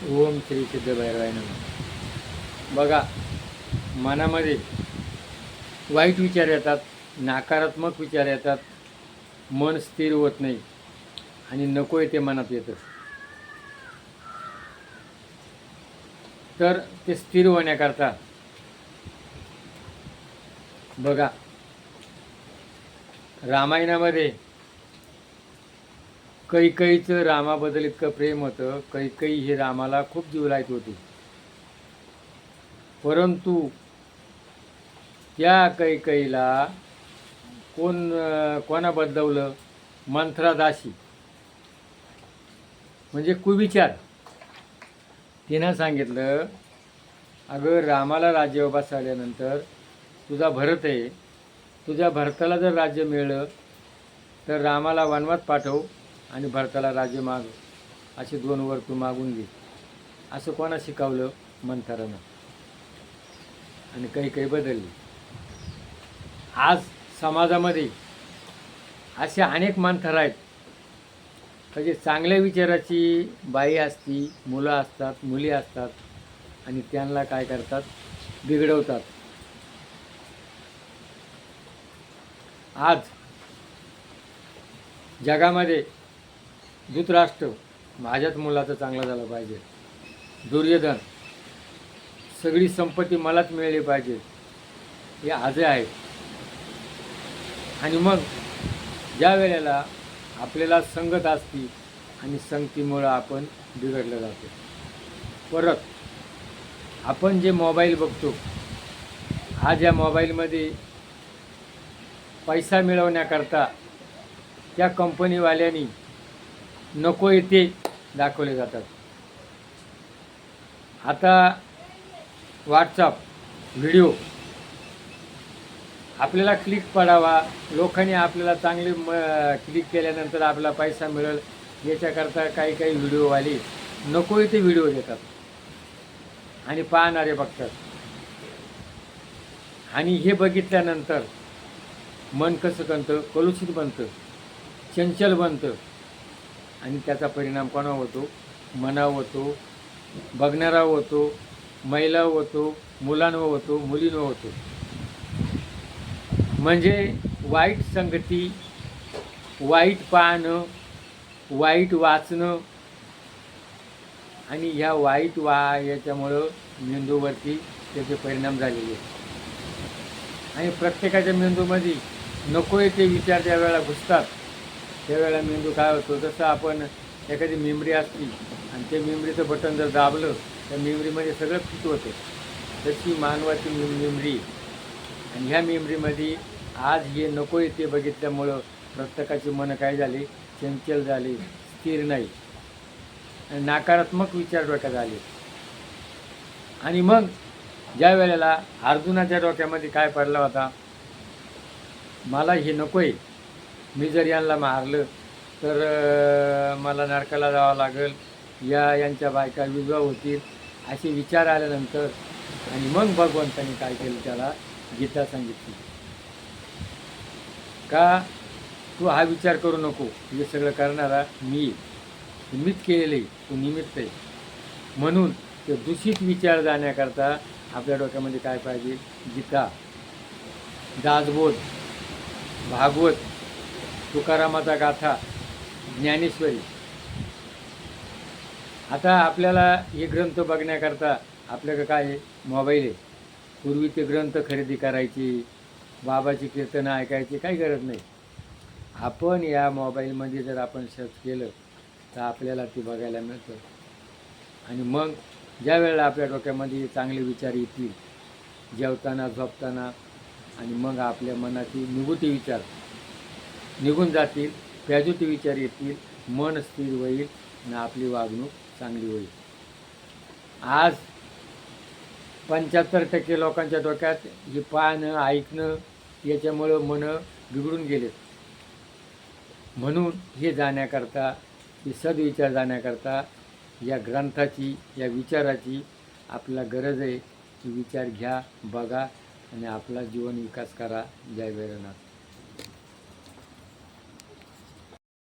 ओम श्री सिद्ध भैरवाय नमः. बघा, मनामध्ये वाईट विचार येतात, नकारात्मक विचार येतात, मन स्थिर होत नाही आणि नको आहे ते मनात येतं. तर ते स्थिर होण्याकरता बघा, रामायणामध्ये कैकेयीचं रामाबद्दल इतकं प्रेम होतं. कैकेयी ही रामाला खूप जीव लावत होती. परंतु त्या कैकेयीला कोणा बदलवलं? मंत्रादासी, म्हणजे कुविचार. तिनं सांगितलं, अगं रामाला राज्य बसवल्यानंतर तुझा भरत आहे, तुझ्या भरताला जर राज्य मिळलं तर रामाला वनवास पाठव आणि भरताला राज्य माग, असे 2 वर तू मागून घे. असं कोणा शिकवलं? मंथरानं. आणि काही बदलली. आज समाजामध्ये असे अनेक मंथर आहेत, म्हणजे चांगल्या विचाराची बाई असती, मुलं असतात, मुली असतात, आणि त्यांना काय करतात? बिघडवतात. आज जगामध्ये धृतराष्ट्र, माझ्याच मुलाचं चांगलं झालं पाहिजे, दुर्योधन, सगळी संपत्ती मलाच मिळाली पाहिजे, हे आजही आहेत. आणि मग ज्या वेळेला आपल्याला संगत असती आणि संगतीमुळं आपण बिघडलं जातो. परत आपण जे मोबाईल बघतो, आज या मोबाईलमध्ये पैसा मिळवण्याकरता त्या कंपनीवाल्यांनी नको ते दाखवले जातात. आता व्हॉट्सअप व्हिडिओ आपल्याला क्लिक पडावा, लोकांनी आपल्याला चांगले क्लिक केल्यानंतर आपला पैसा मिळेल याच्याकरता काही व्हिडिओवाले नको ते व्हिडिओ देतात आणि पाहणारे बघतात. आणि हे बघितल्यानंतर मन कसं बनतं? कलुषित बनतं, चंचल बनतं. आणि त्याचा परिणाम कोणावर होतो? मनावर होतो, बघणारावर होतो, महिलावर होतो, मुलांवर होतो, मुलींवर होतो. म्हणजे वाईट संगती, वाईट पाहणं, वाईट वाचणं, आणि ह्या वाईट याच्यामुळं मेंदूवरती त्याचे परिणाम झालेले. आणि प्रत्येकाच्या मेंदूमध्ये नको ते विचार ज्या वेळेला घुसतात त्यावेळेला मेंदू काय होतो? जसं आपण एखादी मेमरी असती आणि त्या मेमरीचं बटन जर दाबलं त्या मेमरीमध्ये सगळं फिट होतं. तशी मानवाची मेमरी. आणि ह्या मेमरीमध्ये आज हे नको ते बघितल्यामुळं प्रत्येकाची मनं काय झाली? चंचल झाली, स्थिर नाही, आणि नकारात्मक विचार डोक्यात आले. आणि मग ज्या वेळेला अर्जुनाच्या डोक्यामध्ये काय पडला होता? मला हे नको आहे, मी जर यांना मारलं तर मला नरकाला जावं लागेल, यांच्या बायका विधवा होतील, असे विचार आल्यानंतर आणि मग भगवंतांनी काय केलं? त्याला गीता सांगितली का तू हा विचार करू नको, हे सगळं करणारा मीच केलेलं आहे, तू निमित्त आहे. म्हणून ते दूषित विचार जाण्याकरता आपल्या डोक्यामध्ये काय पाहिजे? गीता, दासबोध, भागवत, तुकारामाचा गाथा, ज्ञानेश्वरी. आता आपल्याला हे ग्रंथ बघण्याकरता आपल्याकडे काय आहे? मोबाईल आहे. पूर्वी ते ग्रंथ खरेदी करायची, बाबाची कीर्तनं ऐकायची, काही गरज नाही. आपण या मोबाईलमध्ये जर आपण सर्च केलं तर आपल्याला ते बघायला मिळतं. आणि मग ज्या वेळेला आपल्या डोक्यामध्ये चांगले विचार येतील, जेवताना, झोपताना, आणि मग आपल्या मनाची निगेटिव्ह विचार निघून जातील, पॉझिटिव्ह विचार येतील, मन स्थिर होईल आणि आपली वागणूक चांगली होईल. आज 75% लोकांच्या डोक्यात हे पाहणं, ऐकणं याच्यामुळं मनं बिघडून गेलेत. म्हणून हे जाण्याकरता, हे सद्विचार जाण्याकरता या ग्रंथाची, या विचाराची आपल्याला गरज आहे. की विचार घ्या, बघा आणि आपला जीवन विकास करा. जय भैरवनाथ.